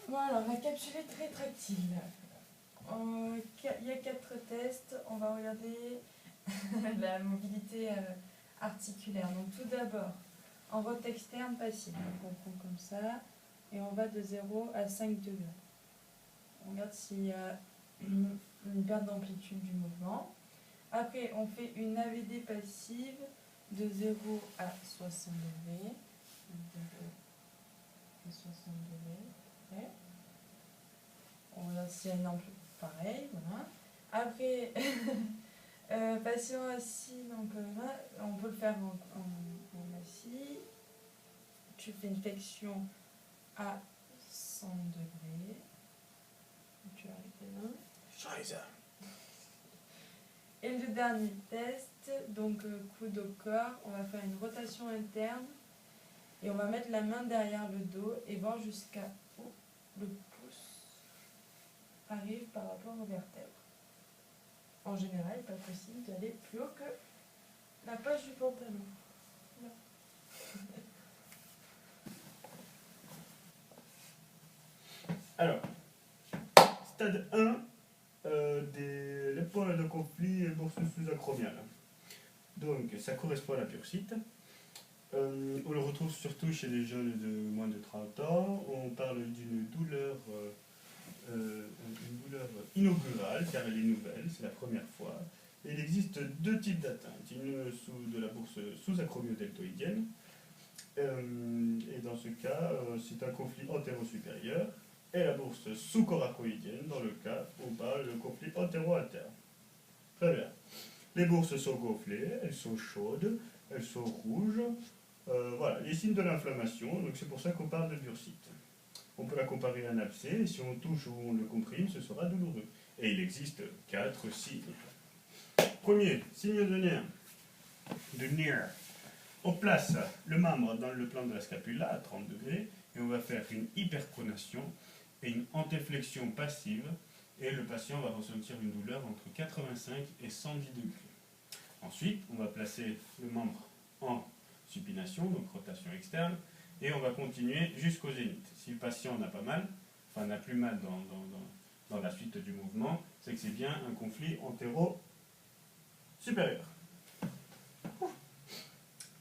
Voilà, récapitulé très tractile. Il y a 4 tests. On va regarder la mobilité articulaire. Donc tout d'abord, en rote externe passive. Donc on prend comme ça et on va de 0 à 5 degrés. On regarde s'il y a une perte d'amplitude du mouvement. Après, on fait une AVD passive de 0 à 60 degrés. 0 à 60 degrés. Okay. On regarde s'il y a une amplitude pareil. Voilà. Après, patient assis, donc on peut le faire en assis. Tu fais une flexion à 100 degrés. Tu arrives là. Scheiße. Et le dernier test, donc coude au corps, on va faire une rotation interne et on va mettre la main derrière le dos et voir jusqu'à où le pouce arrive par rapport aux vertèbres. En général, il n'est pas possible d'aller plus haut que la poche du pantalon. Là. Alors, stade 1 de l'épaule de conflit et bourse sous-acromiale. Donc, ça correspond à la bursite. On le retrouve surtout chez les jeunes de moins de 30 ans. On parle d'une douleur inaugurale, car elle est nouvelle, c'est la première fois. Et il existe 2 types d'atteintes. Une de la bourse sous-acromio-deltoïdienne. Et dans ce cas, c'est un conflit antéro-supérieur. Et la bourse sous-coracoïdienne, dans le cas où on parle de conflit antéro-alterne. Très bien. Les bourses sont gonflées, elles sont chaudes, elles sont rouges. Voilà, les signes de l'inflammation, donc c'est pour ça qu'on parle de bursite. On peut la comparer à un abcès, et si on touche ou on le comprime, ce sera douloureux. Et il existe 4 signes. Premier, signe de nerf. On place le membre dans le plan de la scapula à 30 degrés, et on va faire une hyperpronation et une antéflexion passive, et le patient va ressentir une douleur entre 85 et 110 degrés. Ensuite, on va placer le membre en supination, donc rotation externe, et on va continuer jusqu'au zénith. Si le patient n'a pas mal, enfin n'a plus mal dans la suite du mouvement, c'est que c'est bien un conflit antéro-supérieur.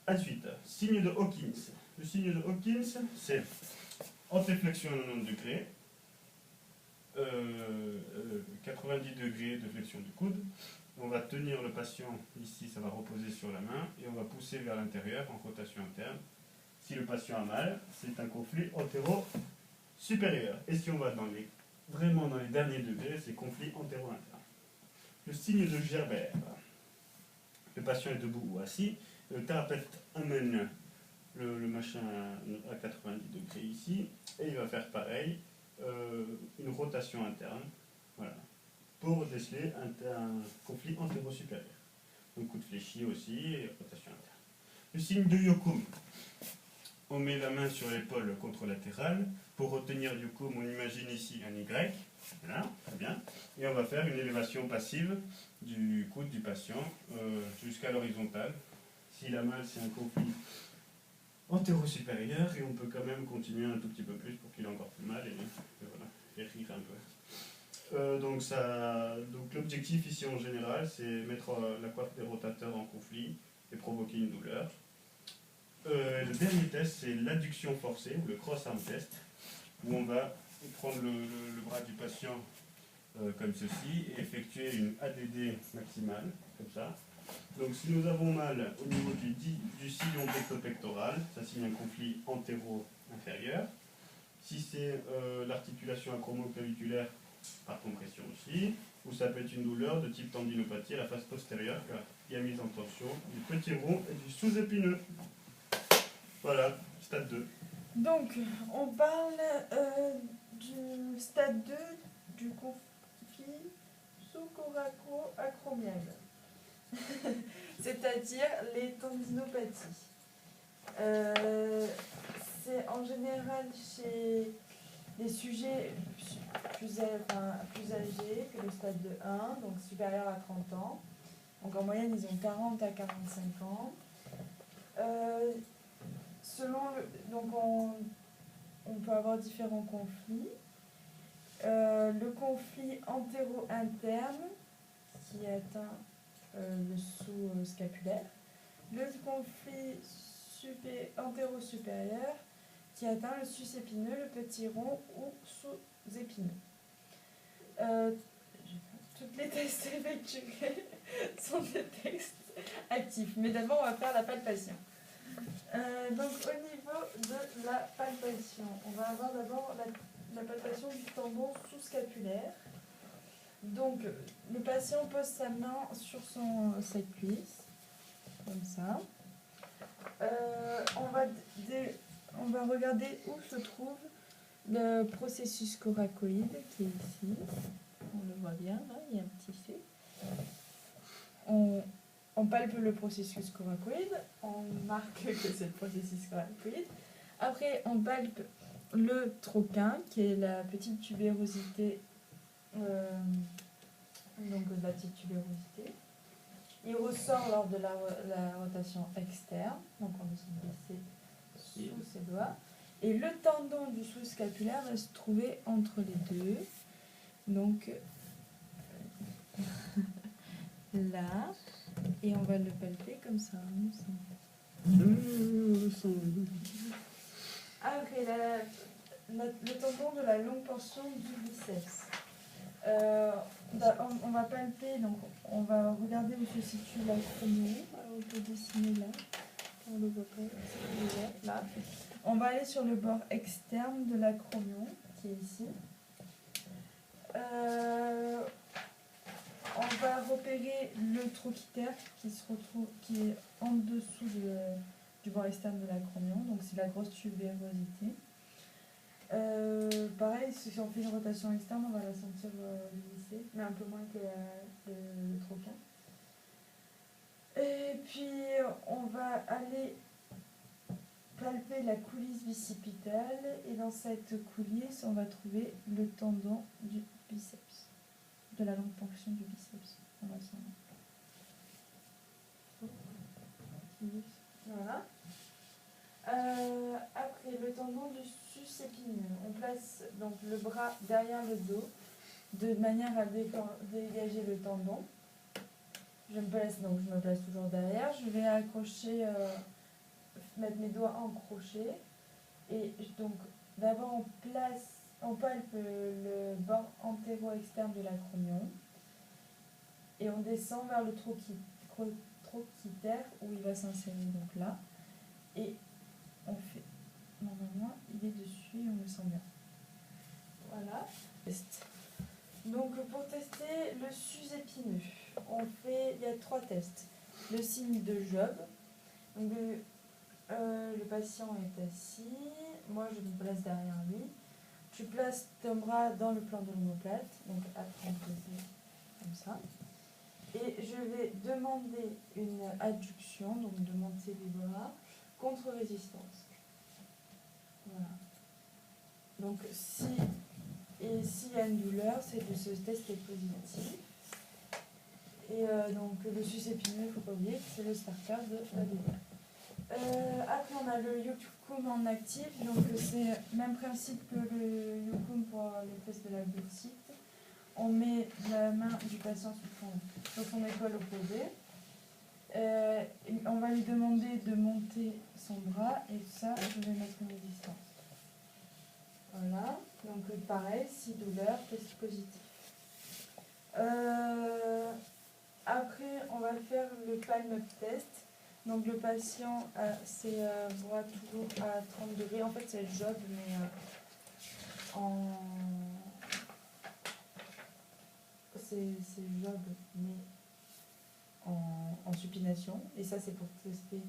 Ensuite, signe de Hawkins. Le signe de Hawkins, c'est antéflexion à 90 degrés, 90 degrés de flexion du coude. On va tenir le patient ici, ça va reposer sur la main, et on va pousser vers l'intérieur en rotation interne. Si le patient a mal, c'est un conflit antéro-supérieur. Et si on va vraiment dans les derniers degrés, c'est conflit antéro-interne. Le signe de Gerbert. Le patient est debout ou assis. Le thérapeute amène le machin à 90 degrés ici, et il va faire pareil, une rotation interne, voilà, pour déceler un conflit antéro-supérieur. Donc coup de fléchis aussi, et rotation interne. Le signe de Yokum. On met la main sur l'épaule contralatérale. Pour retenir Yokum, on imagine ici un Y. Voilà, très bien. Et on va faire une élévation passive du coude du patient jusqu'à l'horizontale. S'il a mal, c'est un conflit antéro-supérieur, et on peut quand même continuer un tout petit peu plus pour qu'il ait encore plus mal, et voilà, et rire un peu. Donc l'objectif ici en général, c'est mettre la coiffe des rotateurs en conflit et provoquer une douleur. Le dernier test, c'est l'adduction forcée, ou le cross-arm test, où on va prendre le bras du patient comme ceci et effectuer une ADD maximale, comme ça. Donc si nous avons mal au niveau du sillon pecto-pectoral, ça signe un conflit antéro-inférieur. Si c'est l'articulation acromoclaviculaire, par compression aussi, ou ça peut être une douleur de type tendinopathie à la face postérieure, car il y a mise en tension du petit rond et du sous-épineux. Voilà, stade 2. Donc, on parle du stade 2 du conflit sous-coraco-acromial, c'est-à-dire les tendinopathies. C'est en général chez les sujets plus âgés que le stade de 1, donc supérieur à 30 ans. Donc en moyenne, ils ont 40 à 45 ans. Donc on peut avoir différents conflits. le conflit antéro-interne qui atteint le sous-scapulaire, le conflit antéro-supérieur qui atteint le sus-épineux, le petit rond ou sous-épineux. Toutes les tests effectués sont des tests actifs, mais d'abord on va faire la palpation. Donc au niveau de la palpation, on va avoir d'abord la palpation du tendon sous-scapulaire. Donc le patient pose sa main sur sa cuisse, comme ça. On va regarder où se trouve le processus coracoïde qui est ici. On le voit bien, là, il y a un petit C. On palpe le processus coracoïde, on marque que c'est le processus coracoïde. Après, on palpe le troquin, qui est la petite tubérosité. Donc la petite tubérosité. Il ressort lors de la rotation externe, donc on va se glisser sous ses doigts. Et le tendon du sous-scapulaire va se trouver entre les deux. Donc là, et on va le palper comme ça. Après, le tendon de la longue portion du biceps. On va palper, donc on va regarder où se situe l'acromion. On peut dessiner là. On le voit pas. Là. On va aller sur le bord externe de l'acromion, qui est ici. On va repérer le trochitaire qui est en dessous du bord externe de l'acromion, donc c'est la grosse tubérosité. Pareil, si on fait une rotation externe, on va la sentir glisser, mais un peu moins que le troquin. Et puis on va aller palper la coulisse bicipitale, et dans cette coulisse, on va trouver le tendon du biceps, de la longue portion du biceps. On va s'en... Voilà. Après, le tendon du sus-épineux. On place donc le bras derrière le dos de manière à dégager le tendon. Je me place toujours derrière. Je vais accrocher, mettre mes doigts en crochet. Et donc, d'abord, on palpe le bord antéro-externe de l'acromion. Et on descend vers le trochitaire où il va s'insérer, donc là. Et on fait, normalement, il est dessus et on le sent bien. Voilà. Donc pour tester le sus-épineux, il y a 3 tests. Le signe de Job. Donc le patient est assis, moi je me place derrière lui. Tu places ton bras dans le plan de l'omoplate, donc à 30 degrés, comme ça. Et je vais demander une adduction, donc de monter les bras, contre résistance. Voilà. Donc s'il y a une douleur, c'est que ce test est positif. Et donc le sus-épineux, il ne faut pas oublier que c'est le starter de la douleur. Après on a le Yukum en actif, donc c'est le même principe que le Yukum pour le test de la bursite. On met la main du patient sur son épaule opposée. On va lui demander de monter son bras et ça, je vais mettre une résistance. Voilà, donc pareil, si douleur, test positif. Après, on va faire le palm-up test. Donc le patient a ses bras toujours à 30 degrés. En fait, c'est le job, mais c'est le job, mais en supination. Et ça, c'est pour tester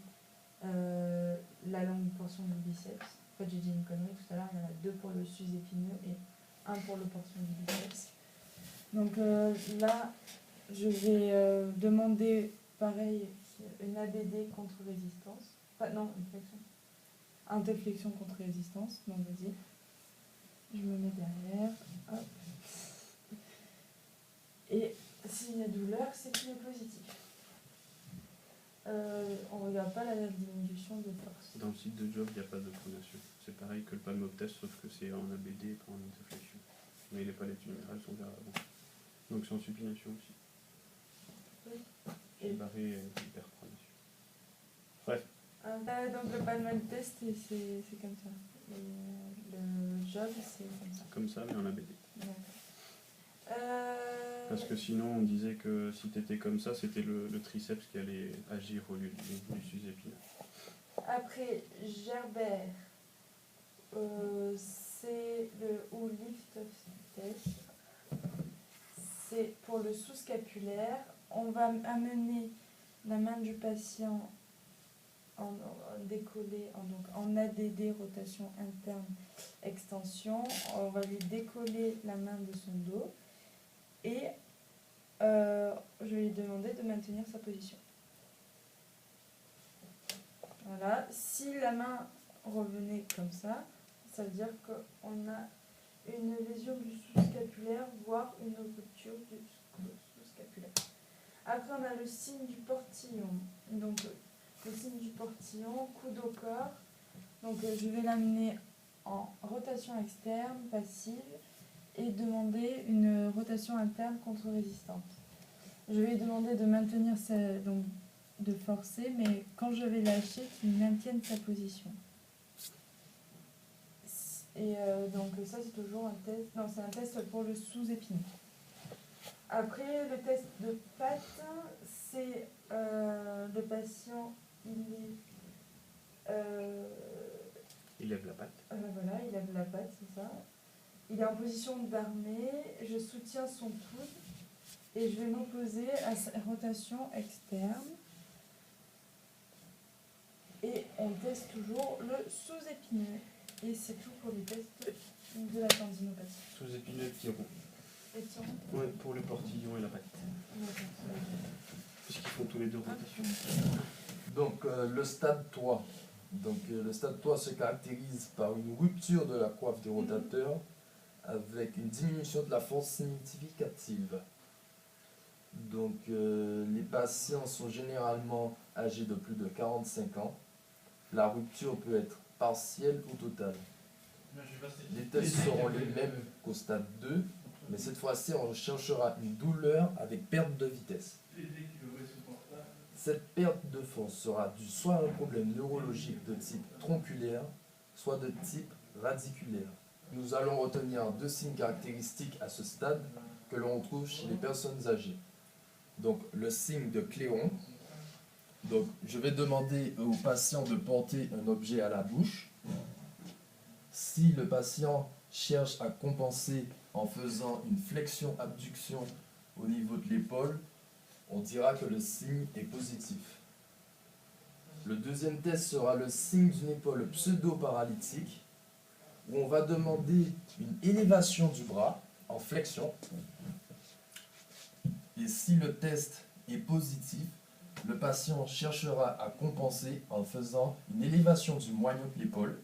la longue portion du biceps. En fait, j'ai dit une connerie tout à l'heure, il y en a 2 pour le sus-épineux et 1 pour le portion du biceps. Donc là, je vais demander, pareil, une ABD contre résistance. Enfin, non, une flexion. Interflexion contre résistance. Donc, vas-y. Je me mets derrière. Hop. Et s'il y a douleur, c'est qu'il est positif. On ne regarde pas la diminution de force. Dans le site de Job, il n'y a pas de pronation. C'est pareil que le palm-up test, sauf que c'est en ABD et pas en interflexion. Mais les palettes numérales sont vers l'avant. Donc sans supination aussi. Oui. J'ai barré Bertrand dessus. Bref. Donc le Palman test, c'est comme ça. Et le job, c'est comme ça. Comme ça, mais en ABD. Ouais. Parce que sinon, on disait que si tu étais comme ça, c'était le triceps qui allait agir au lieu du sus-épineux. Après, Gerbert, c'est le ou lift of test. C'est pour le sous-scapulaire. On va amener la main du patient en décollé, en ADD, rotation interne, extension. On va lui décoller la main de son dos et je vais lui demander de maintenir sa position. Voilà. Si la main revenait comme ça veut dire qu'on a une lésion du sous-scapulaire, voire une rupture du sous-scapulaire. Après, on a le signe du portillon. Donc, le signe du portillon, coude au corps. Donc, je vais l'amener en rotation externe, passive, et demander une rotation interne contre-résistante. Je vais lui demander de maintenir donc de forcer, mais quand je vais lâcher, qu'il maintienne sa position. Et donc ça, c'est toujours un test. Non, c'est un test pour le sous-épineux. Après, le test de patte, c'est le patient, Il lève la patte. Voilà, il lève la patte, c'est ça. Il est en position d'armée, je soutiens son coude et je vais m'opposer à sa rotation externe. Et on teste toujours le sous-épineux. Et c'est tout pour les tests de la tendinopathie. Sous-épineux, tirons. Et tiens. Ouais, pour le portillon et la patte. Puisqu'ils font tous les deux rotations. Donc le stade 3. Donc le stade 3 se caractérise par une rupture de la coiffe du rotateur avec une diminution de la force significative. Donc les patients sont généralement âgés de plus de 45 ans. La rupture peut être partielle ou totale. Les tests seront les mêmes qu'au stade 2, mais cette fois-ci on cherchera une douleur avec perte de vitesse. Cette perte de force sera due soit à un problème neurologique de type tronculaire, soit de type radiculaire. Nous allons retenir deux signes caractéristiques à ce stade que l'on trouve chez les personnes âgées. Donc le signe de Cléon. Donc je vais demander au patient de porter un objet à la bouche. Si le patient cherche à compenser en faisant une flexion-abduction au niveau de l'épaule, on dira que le signe est positif. Le deuxième test sera le signe d'une épaule pseudo-paralytique, où on va demander une élévation du bras en flexion. Et si le test est positif, le patient cherchera à compenser en faisant une élévation du moignon de l'épaule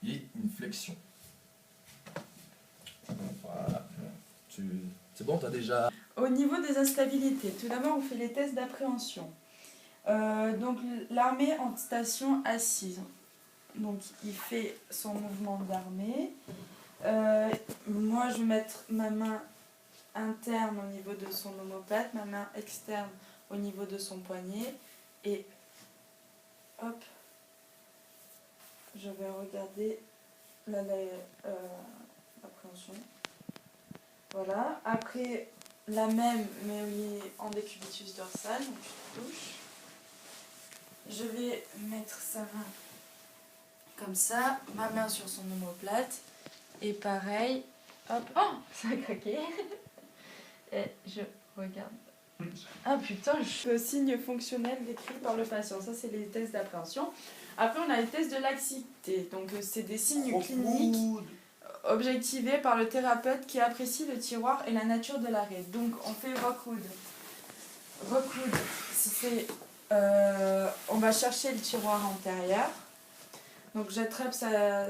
et une flexion. Voilà. C'est bon, tu as déjà... Au niveau des instabilités, tout d'abord on fait les tests d'appréhension. Donc l'armée en station assise. Donc il fait son mouvement d'armée. Moi je vais mettre ma main interne au niveau de son omoplate, ma main externe au niveau de son poignet. Et hop, je vais regarder l'appréhension. Voilà. Après la même, mais en décubitus dorsal, donc je touche. Je vais mettre sa main comme ça, ma main sur son omoplate, et pareil, hop, oh, ça a craqué. Et je regarde. Ah putain, le signe fonctionnel décrit par le patient, ça c'est les tests d'appréhension. Après on a les tests de laxité, donc c'est des signes cliniques objectivés par le thérapeute qui apprécie le tiroir et la nature de l'arrêt. Donc on fait Rockwood. Rockwood, c'est on va chercher le tiroir antérieur. Donc j'attrape sa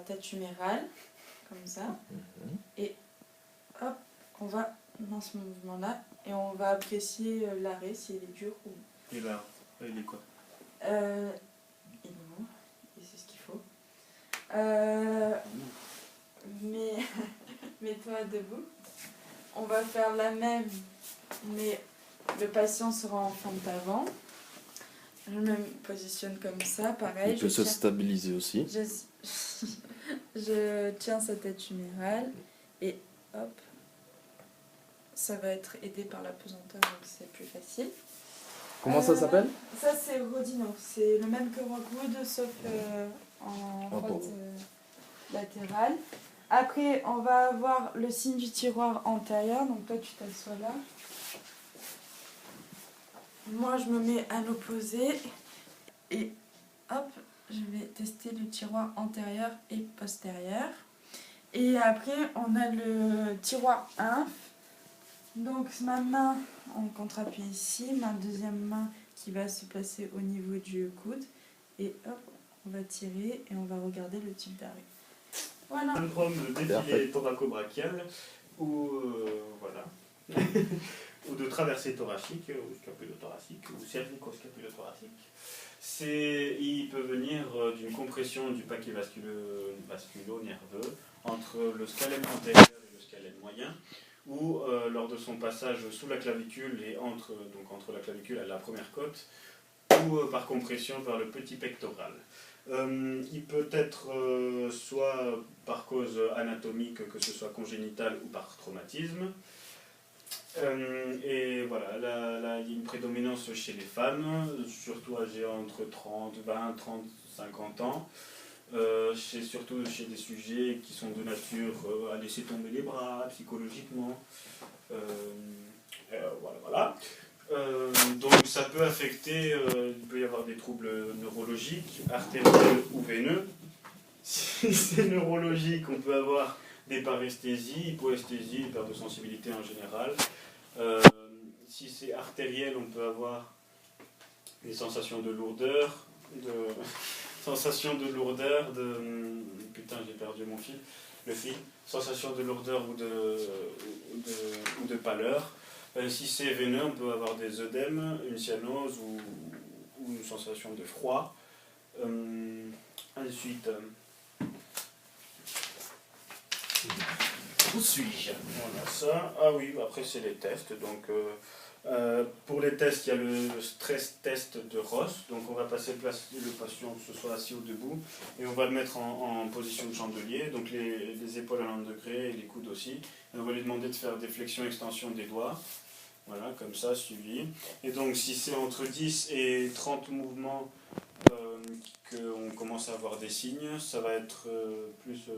tête humérale, comme ça. Et hop, on va dans ce mouvement-là et on va apprécier l'arrêt, s'il est dur ou... Et là, il est quoi? Il est bon, et c'est ce qu'il faut. mets-toi debout. On va faire la même, mais le patient sera en fente avant. Je me positionne comme ça, pareil. Il peut se stabiliser aussi. Je tiens sa tête humérale et hop, ça va être aidé par la pesanteur, donc c'est plus facile. Comment ça s'appelle? Ça c'est Rodino, c'est le même que Rockwood sauf en droite latérale. Après on va avoir le signe du tiroir antérieur, donc toi tu t'assois là. Moi je me mets à l'opposé et hop, je vais tester le tiroir antérieur et postérieur. Et après on a le tiroir inf. Donc ma main en contre-appui ici, ma deuxième main qui va se placer au niveau du coude. Et hop, on va tirer et on va regarder le type d'arrêt. Voilà. Syndrome de défilé thoraco-brachial ou voilà. ou de traversée thoracique ou scapulo-thoracique ou cervico-scapulo-thoracique. Il peut venir d'une compression du paquet vasculo-nerveux entre le scalène antérieur et le scalène moyen, ou lors de son passage sous la clavicule et entre la clavicule et la première côte, ou par compression vers le petit pectoral. Il peut être soit par cause anatomique, que ce soit congénitale ou par traumatisme. Et voilà, là, il y a une prédominance chez les femmes, surtout âgées entre 20, 30, 50 ans. Surtout chez des sujets qui sont de nature à laisser tomber les bras psychologiquement. Voilà. Donc ça peut affecter, il peut y avoir des troubles neurologiques, artériels ou veineux. Si c'est neurologique, on peut avoir des paresthésies, hypoesthésie, perte de sensibilité en général. Si c'est artériel, on peut avoir des sensations de lourdeur, putain, j'ai perdu mon fil, sensation de lourdeur ou de pâleur. Si c'est veineux, on peut avoir des œdèmes, une cyanose ou une sensation de froid. Ensuite, où suis-je? Voilà ça. Ah oui, après c'est les tests. Donc, pour les tests, il y a le stress test de Ross. Donc on va passer le patient, que ce soit assis ou debout, et on va le mettre en position de chandelier, donc les épaules à 90 degrés et les coudes aussi. Et on va lui demander de faire des flexions-extensions des doigts. Voilà, comme ça, suivi. Et donc si c'est entre 10 et 30 mouvements qu'on commence à avoir des signes, ça va être plus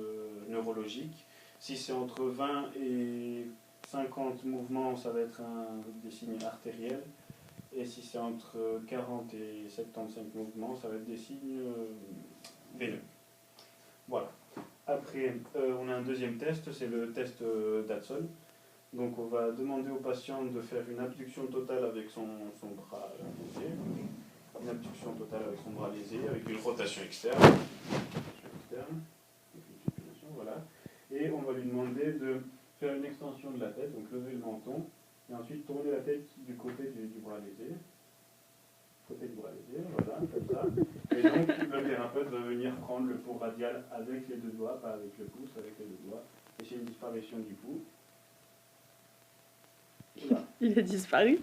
neurologique. Si c'est entre 20 et 50 mouvements, ça va être des signes artériels. Et si c'est entre 40 et 75 mouvements, ça va être des signes veineux. Voilà. Après, on a un deuxième test, c'est le test d'Hudson. Donc on va demander au patient de faire une abduction totale avec son bras lésé. Une abduction totale avec son bras lésé, avec une rotation externe. Voilà. Et on va lui demander de faire une extension de la tête, donc lever le menton, et ensuite tourner la tête du côté du bras lésé. Voilà, comme ça. Et donc le thérapeute va venir prendre le pouls radial avec les deux doigts, pas avec le pouce, avec les deux doigts. Et c'est une disparition du pouls. Voilà. Il a disparu.